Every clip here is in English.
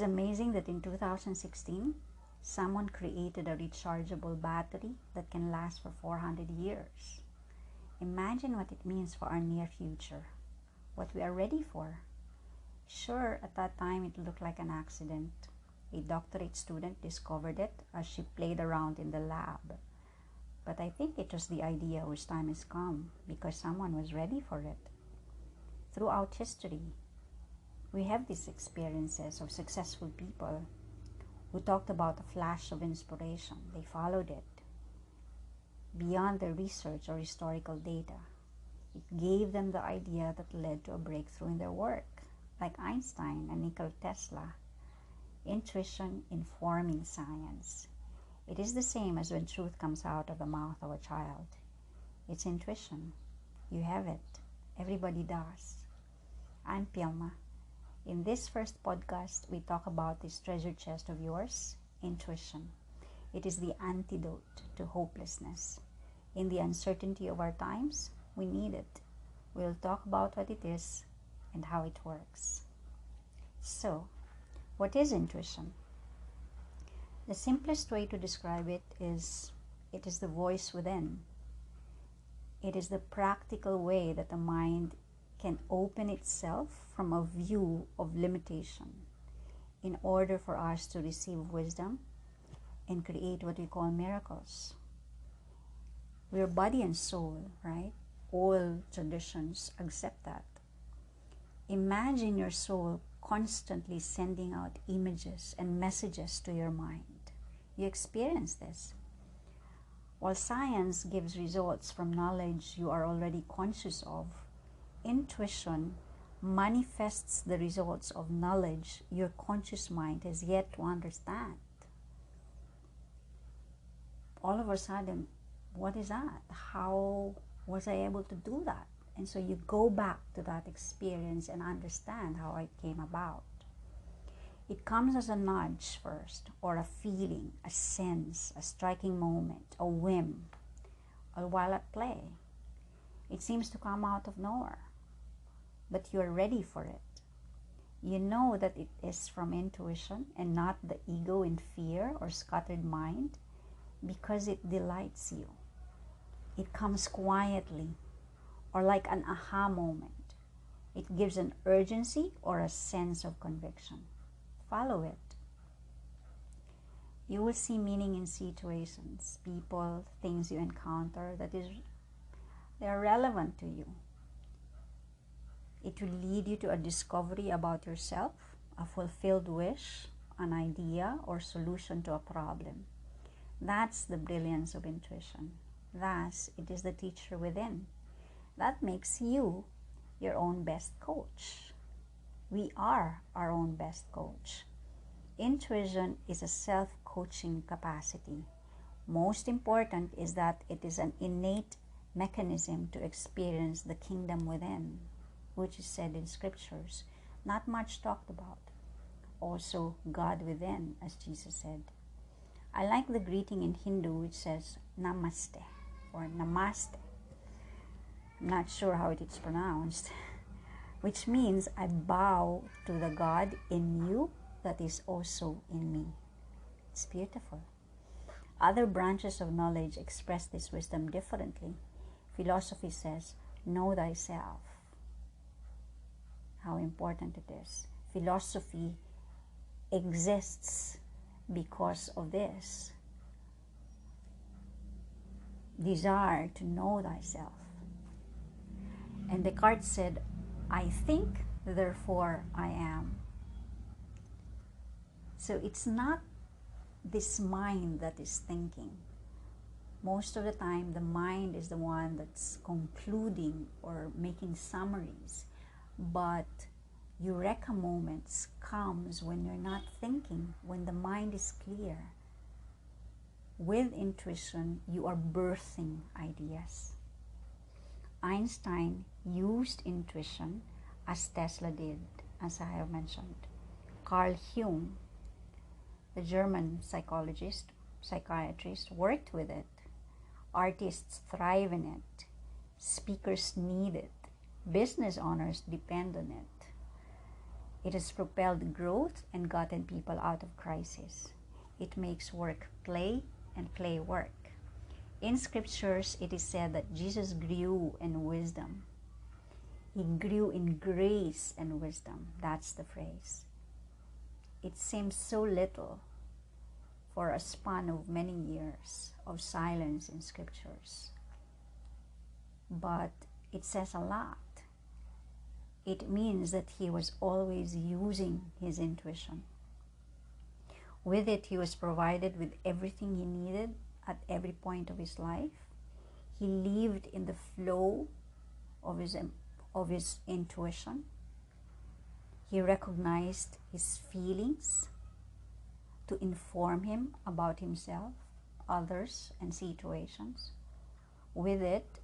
It's amazing that in 2016, someone created a rechargeable battery that can last for 400 years. Imagine what it means for our near future, what we are ready for. Sure, at that time it looked like an accident. A doctorate student discovered it as she played around in the lab. But I think it was the idea whose time has come because someone was ready for it. Throughout history, we have these experiences of successful people who talked about a flash of inspiration. They followed it beyond their research or historical data. It gave them the idea that led to a breakthrough in their work, like Einstein and Nikola Tesla. Intuition informing science. It is the same as when truth comes out of the mouth of a child. It's intuition. You have it. Everybody does. I'm Pilma. In this first podcast, we talk about this treasure chest of yours, intuition. It is the antidote to hopelessness. In the uncertainty of our times, we need it. We'll talk about what it is and how it works. So, what is intuition? The simplest way to describe it is the voice within. It is the practical way that the mind can open itself from a view of limitation in order for us to receive wisdom and create what we call miracles. We're body and soul, right? All traditions accept that. Imagine your soul constantly sending out images and messages to your mind. You experience this. While science gives results from knowledge you are already conscious of, intuition manifests the results of knowledge your conscious mind has yet to understand. All of a sudden, what is that? How was I able to do that? And so you go back to that experience and understand how it came about. It comes as a nudge first, or a feeling, a sense, a striking moment, a whim, or while at play. It seems to come out of nowhere, but you are ready for it. You know that it is from intuition and not the ego in fear or scattered mind because it delights you. It comes quietly or like an aha moment. It gives an urgency or a sense of conviction. Follow it. You will see meaning in situations, people, things you encounter they are relevant to you. It will lead you to a discovery about yourself, a fulfilled wish, an idea, or solution to a problem. That's the brilliance of intuition. Thus, it is the teacher within. That makes you your own best coach. We are our own best coach. Intuition is a self-coaching capacity. Most important is that it is an innate mechanism to experience the kingdom within, which is said in scriptures, not much talked about. Also, God within, as Jesus said. I like the greeting in Hindu which says Namaste or Namaste. I'm not sure how it is pronounced, which means I bow to the God in you that is also in me. It's beautiful. Other branches of knowledge express this wisdom differently. Philosophy says, know thyself. How important it is. Philosophy exists because of this desire to know thyself. And Descartes said, I think, therefore I am. So it's not this mind that is thinking. Most of the time, the mind is the one that's concluding or making summaries. But eureka moments comes when you're not thinking, when the mind is clear. With intuition, you are birthing ideas. Einstein used intuition as Tesla did, as I have mentioned. Carl Jung, the German psychiatrist, worked with it. Artists thrive in it. Speakers need it. Business owners depend on it. It has propelled growth and gotten people out of crisis. It makes work play and play work. In scriptures, it is said that Jesus grew in wisdom. He grew in grace and wisdom. That's the phrase. It seems so little for a span of many years of silence in scriptures. But it says a lot. It means that he was always using his intuition. With it, he was provided with everything he needed at every point of his life. He lived in the flow of his intuition. He recognized his feelings to inform him about himself, others, and situations. With it,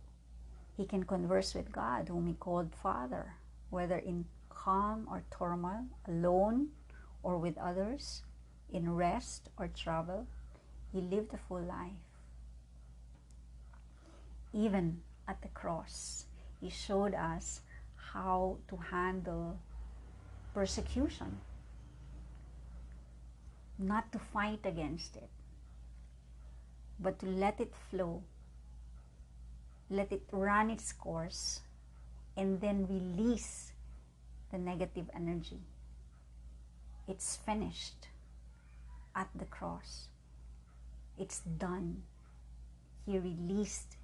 he can converse with God, whom he called Father, whether in calm or turmoil, alone or with others, in rest or travel. He lived a full life. Even at the cross, he showed us how to handle persecution, not to fight against it, but to let it flow, let it run its course, and then release the negative energy. It's finished at the cross. It's done. He released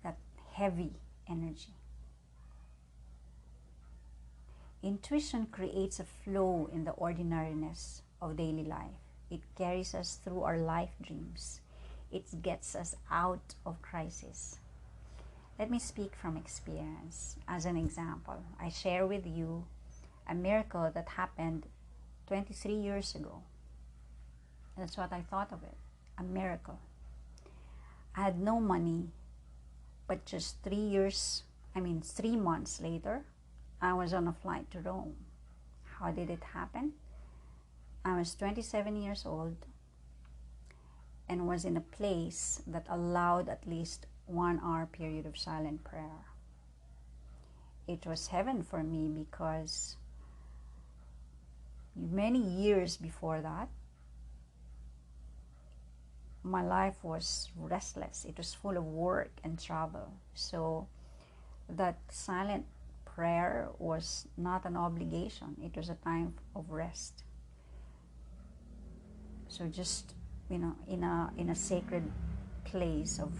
that heavy energy. Intuition creates a flow in the ordinariness of daily life. It carries us through our life dreams. It gets us out of crisis. Let me speak from experience. As an example, I share with you a miracle that happened 23 years ago. That's what I thought of it, a miracle. I had no money, but just 3 months later, I was on a flight to Rome. How did it happen? I was 27 years old and was in a place that allowed at least 1 hour period of silent prayer. It was heaven for me because many years before that, my life was restless. It was full of work and travel. So that silent prayer was not an obligation. It was a time of rest. So just, in a sacred place of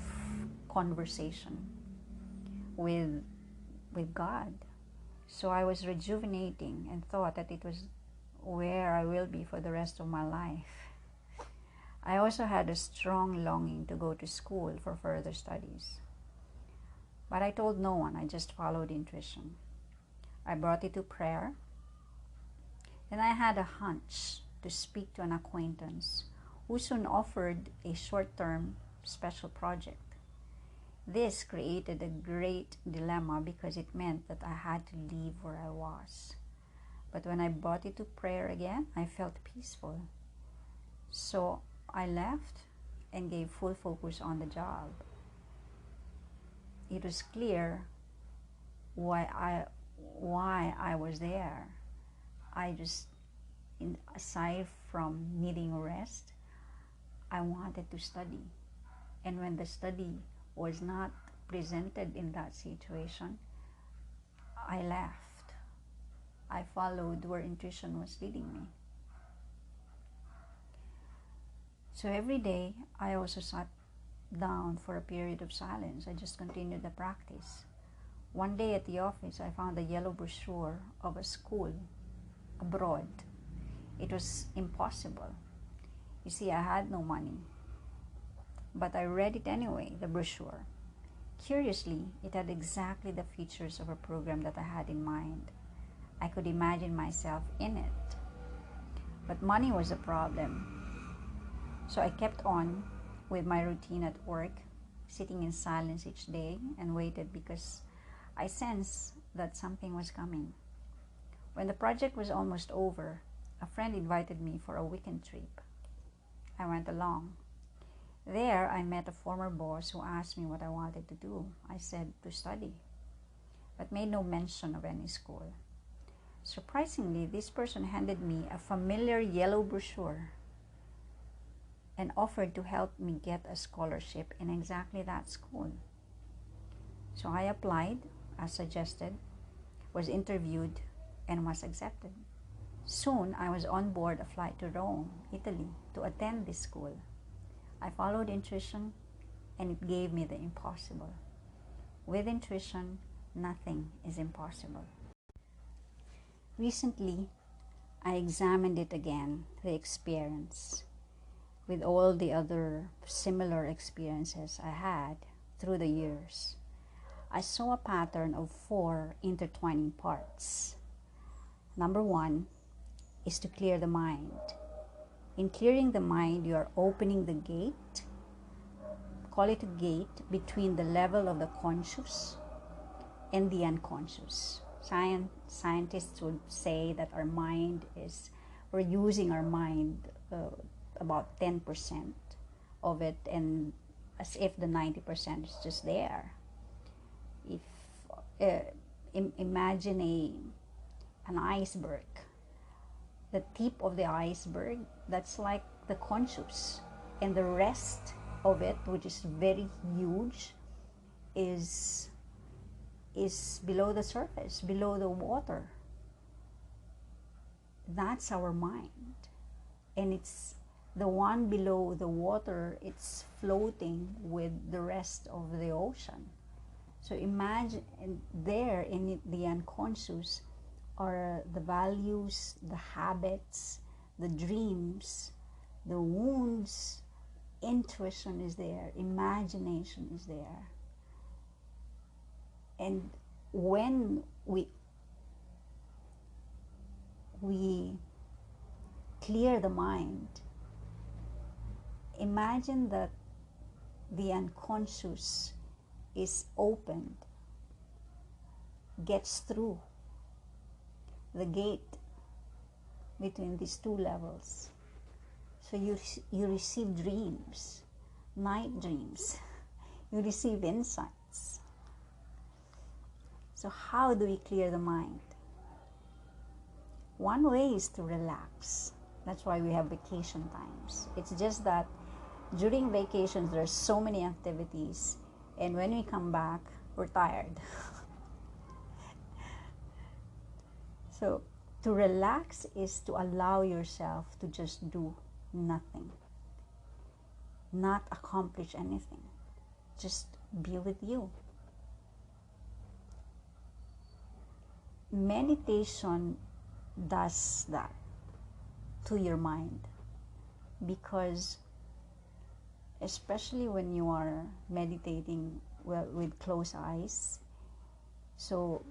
conversation with God. So I was rejuvenating and thought that it was where I will be for the rest of my life. I also had a strong longing to go to school for further studies. But I told no one. I just followed intuition. I brought it to prayer. Then I had a hunch to speak to an acquaintance who soon offered a short-term special project. This created a great dilemma because it meant that I had to leave where I was. But when I brought it to prayer again, I felt peaceful. So I left and gave full focus on the job. It was clear why I was there. I just, aside from needing rest, I wanted to study. And when the study was not presented in that situation, I left. I followed where intuition was leading me. So every day, I also sat down for a period of silence. I just continued the practice. One day at the office, I found a yellow brochure of a school abroad. It was impossible. You see, I had no money. But I read it anyway, the brochure. Curiously, it had exactly the features of a program that I had in mind. I could imagine myself in it. But money was a problem. So I kept on with my routine at work, sitting in silence each day and waited because I sensed that something was coming. When the project was almost over, a friend invited me for a weekend trip. I went along. There, I met a former boss who asked me what I wanted to do. I said to study, but made no mention of any school. Surprisingly, this person handed me a familiar yellow brochure and offered to help me get a scholarship in exactly that school. So I applied as suggested, was interviewed, and was accepted. Soon, I was on board a flight to Rome, Italy, to attend this school. I followed intuition, and it gave me the impossible. With intuition, nothing is impossible. Recently, I examined it again, the experience, with all the other similar experiences I had through the years. I saw a pattern of 4 intertwining parts. Number 1 is to clear the mind. In clearing the mind, you are opening the gate, call it a gate, between the level of the conscious and the unconscious. Scientists would say that we're using our mind about 10% of it, and as if the 90% is just there. If imagine an iceberg, the tip of the iceberg, that's like the conscious, and the rest of it, which is very huge, is below the surface, below the water. That's our mind, and it's the one below the water. It's floating with the rest of the ocean. So imagine, there in the unconscious are the values, the habits, the dreams, the wounds. Intuition is there, imagination is there. And when we clear the mind, imagine that the unconscious is opened, gets through the gate between these 2 levels. So you receive dreams, night dreams. You receive insights. So how do we clear the mind? One way is to relax. That's why we have vacation times. It's just that during vacations, there are so many activities, and when we come back, we're tired. So to relax is to allow yourself to just do nothing, not accomplish anything, just be with you. Meditation does that to your mind, because especially when you are meditating with closed eyes, so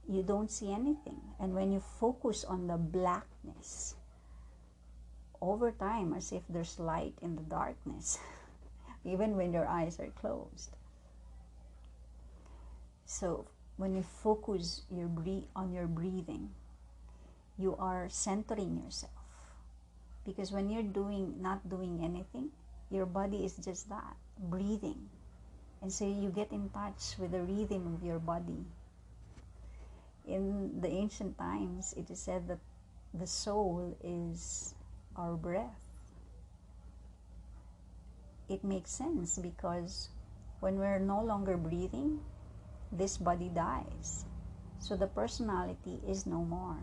you don't see anything, and when you focus on the blackness, over time, as if there's light in the darkness, even when your eyes are closed. So when you focus on your breathing, you are centering yourself. Because when you're not doing anything, your body is just that, breathing. And so you get in touch with the rhythm of your body. In the ancient times, it is said that the soul is our breath. It makes sense, because when we're no longer breathing, this body dies. So the personality is no more.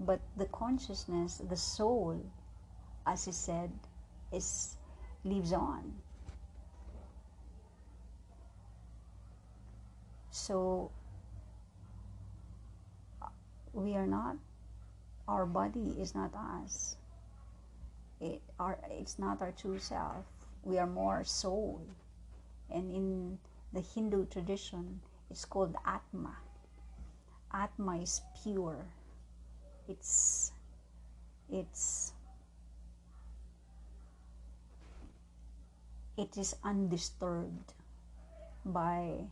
But the consciousness, the soul, as is said, lives on. So we are not, our body is not us. It's not our true self. We are more soul. And in the Hindu tradition, it's called Atma. Atma is pure. It is undisturbed by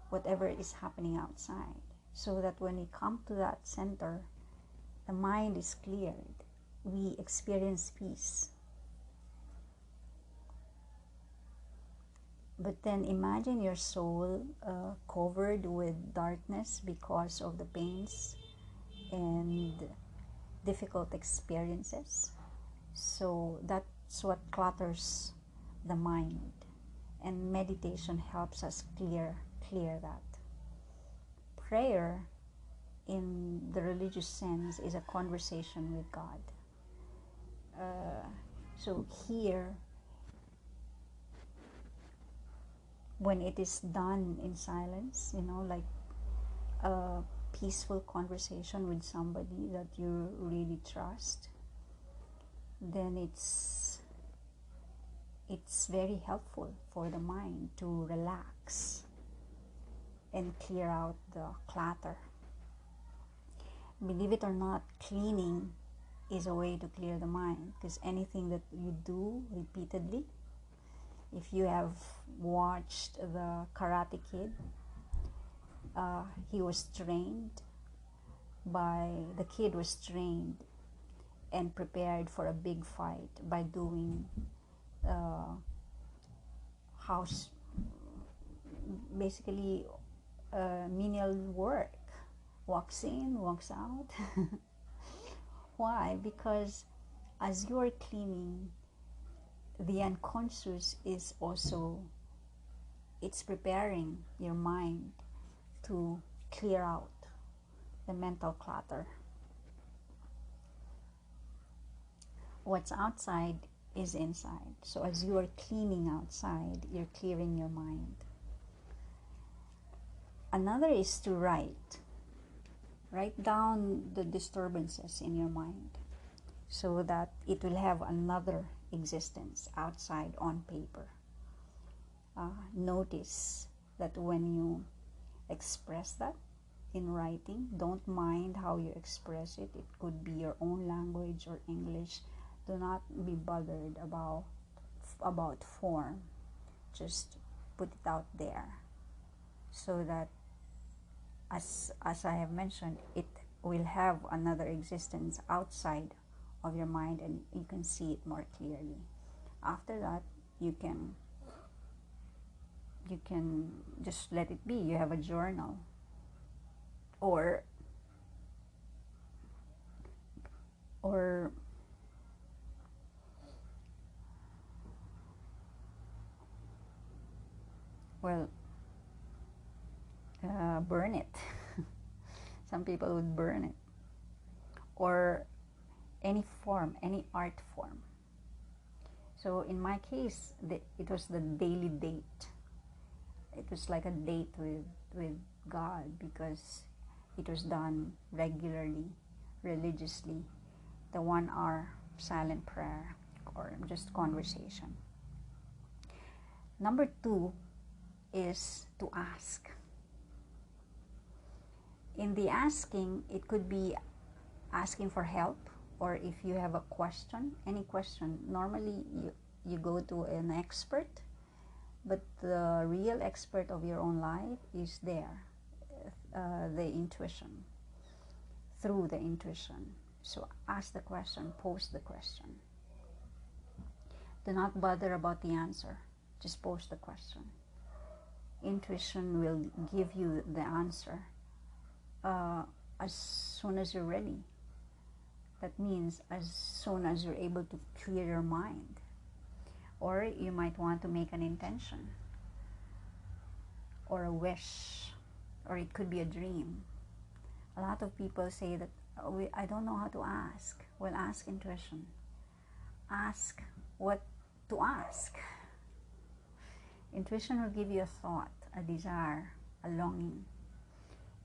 whatever is happening outside. So that when we come to that center, the mind is cleared. We experience peace. But then imagine your soul covered with darkness because of the pains and difficult experiences. So that's what clutters the mind, and meditation helps us clear that. Prayer in the religious sense is a conversation with God. So here, when it is done in silence, like a peaceful conversation with somebody that you really trust, then it's very helpful for the mind to relax and clear out the clutter. Believe it or not, cleaning is a way to clear the mind, because anything that you do repeatedly, if you have watched the Karate Kid, the kid was trained and prepared for a big fight by doing basically menial work. Walks in, walks out. Why? Because as you are cleaning, the unconscious is also, it's preparing your mind to clear out the mental clutter. What's outside is inside. So as you are cleaning outside, you're clearing your mind. Another is to write down the disturbances in your mind so that it will have another existence outside on paper. Notice that when you express that in writing, don't mind how you express it. It could be your own language or English. Do not be bothered about form. Just put it out there so that, as I have mentioned, it will have another existence outside of your mind, and you can see it more clearly. After that, you can just let it be. You have a journal, or burn it. Some people would burn it, or any art form. So in my case, it was the daily date. It was like a date with God, because it was done regularly, religiously. The 1 hour silent prayer or just conversation. Number 2 is to ask. In the asking, it could be asking for help, or if you have a question, any question. Normally you go to an expert, but the real expert of your own life is there, through the intuition. So ask the question, pose the question. Do not bother about the answer, just pose the question. Intuition will give you the answer as soon as you're ready. That means as soon as you're able to clear your mind. Or you might want to make an intention, or a wish, or it could be a dream. A lot of people say that, I don't know how to ask. Well, ask intuition. Ask what to ask. Intuition will give you a thought, a desire, a longing.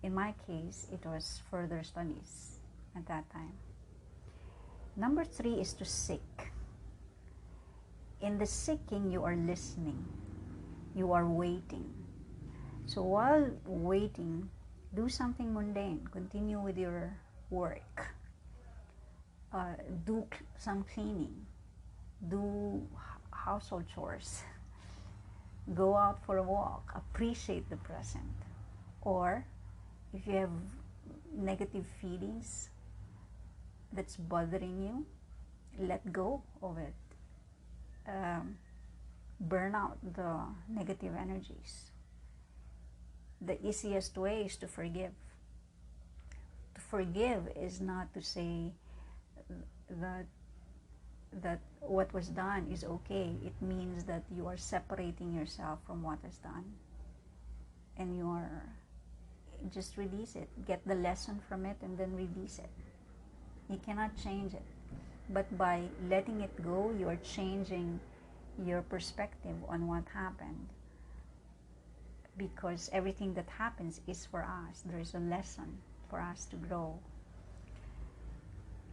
In my case, it was further studies at that time. Number 3 is to seek. In the seeking, you are listening. You are waiting. So while waiting, do something mundane. Continue with your work. Do some cleaning. Do household chores. Go out for a walk. Appreciate the present. Or if you have negative feelings that's bothering you, let go of it. Burn out the negative energies. The easiest way is to forgive. to forgive is not to say that what was done is okay. It means that you are separating yourself from what is done, and you are just release it. Get the lesson from it and then release it. You cannot change it, but by letting it go, you are changing your perspective on what happened, because everything that happens is for us. There is a lesson for us to grow.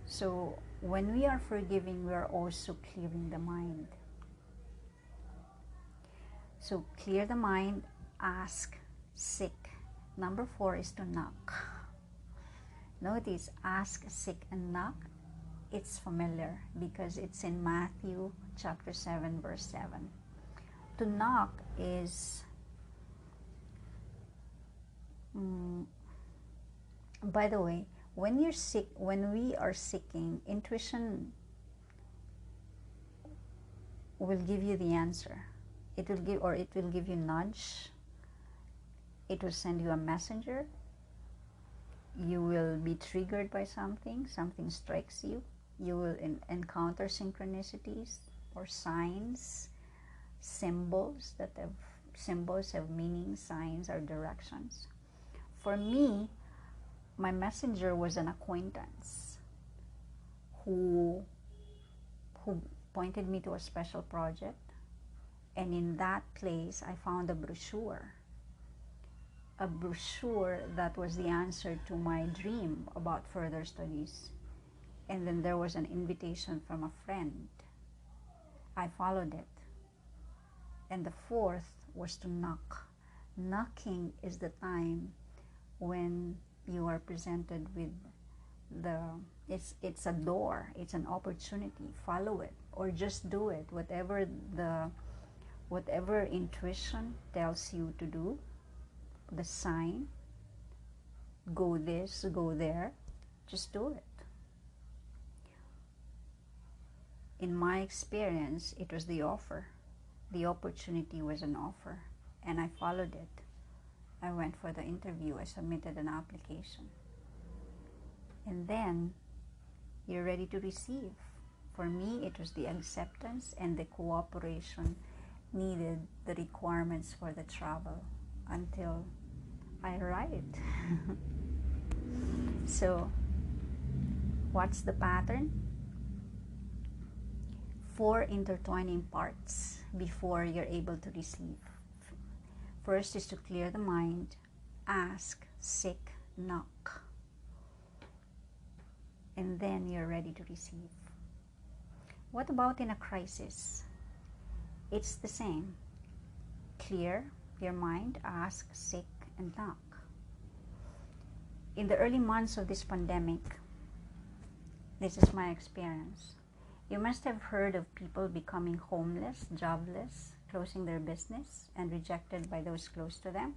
So when we are forgiving, we are also clearing the mind. So clear the mind, ask, seek. Number 4 is to knock. Notice, ask, seek, and knock. It's familiar because it's in Matthew chapter 7, verse 7. To knock is, by the way, when we are seeking, intuition will give you the answer. It will give you nudge. It will send you a messenger. You will be triggered by something strikes you. You will encounter synchronicities or signs, symbols have meaning, signs or directions. For me, my messenger was an acquaintance who pointed me to a special project, and in that place I found a brochure that was the answer to my dream about further studies. And then there was an invitation from a friend. I followed it. And the 4th was to knock. Knocking is the time when you are presented with it's a door, it's an opportunity. Follow it or just do it. Whatever intuition tells you to do, the sign, go this, go there, just do it. In my experience, it was the offer. The opportunity was an offer, and I followed it. I went for the interview. I submitted an application. And then, you're ready to receive. For me, it was the acceptance and the cooperation needed, the requirements for the travel until I arrived. So, what's the pattern? 4 intertwining parts before you're able to receive. First is to clear the mind, ask, seek, knock. And then you're ready to receive. What about in a crisis? It's the same. Clear your mind, ask, seek, and knock. In the early months of this pandemic, this is my experience. You must have heard of people becoming homeless, jobless, closing their business, and rejected by those close to them.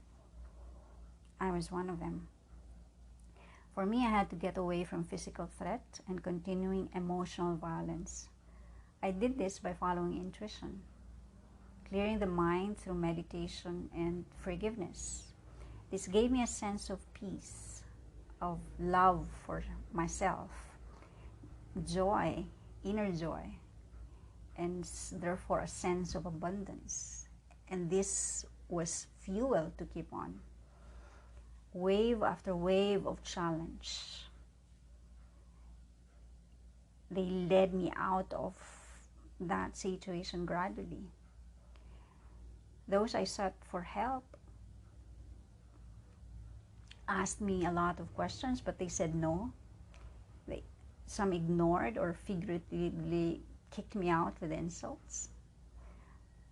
I was one of them. For me, I had to get away from physical threat and continuing emotional violence. I did this by following intuition, clearing the mind through meditation and forgiveness. This gave me a sense of peace, of love for myself, joy, inner joy, and therefore a sense of abundance. And this was fuel to keep on. Wave after wave of challenge. They led me out of that situation gradually. Those I sought for help asked me a lot of questions, but they said no. Some ignored or figuratively kicked me out with insults.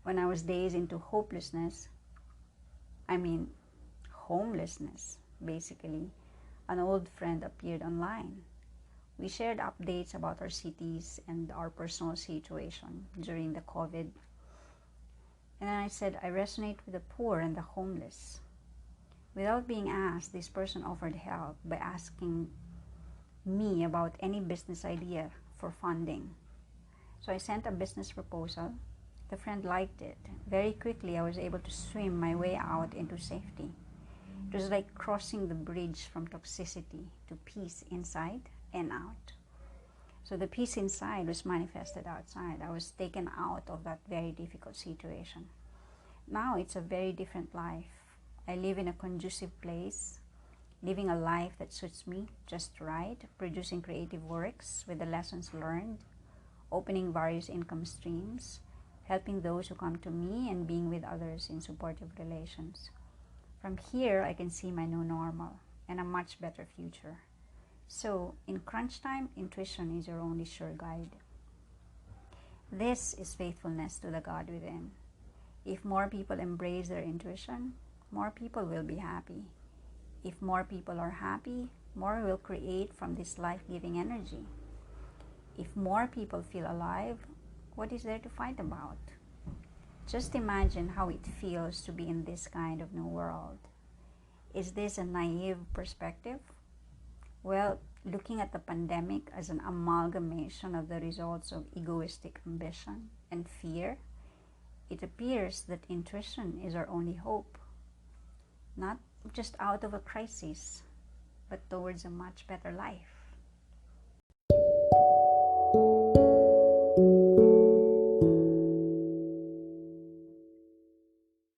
When I was dazed into homelessness, basically, an old friend appeared online. We shared updates about our cities and our personal situation during the COVID. And then I said, I resonate with the poor and the homeless. Without being asked, this person offered help by asking me about any business idea for funding. So I sent a business proposal. The friend liked it. Very quickly, I was able to swim my way out into safety. It was like crossing the bridge from toxicity to peace inside and out. So the peace inside was manifested outside. I was taken out of that very difficult situation. Now it's a very different life. I live in a conducive place, living a life that suits me just right, producing creative works with the lessons learned, opening various income streams, helping those who come to me, and being with others in supportive relations. From here, I can see my new normal and a much better future. So, in crunch time, intuition is your only sure guide. This is faithfulness to the God within. If more people embrace their intuition, more people will be happy. If more people are happy, more will create from this life-giving energy. If more people feel alive, what is there to fight about? Just imagine how it feels to be in this kind of new world. Is this a naive perspective? Well, looking at the pandemic as an amalgamation of the results of egoistic ambition and fear, it appears that intuition is our only hope. Not just out of a crisis, but towards a much better life.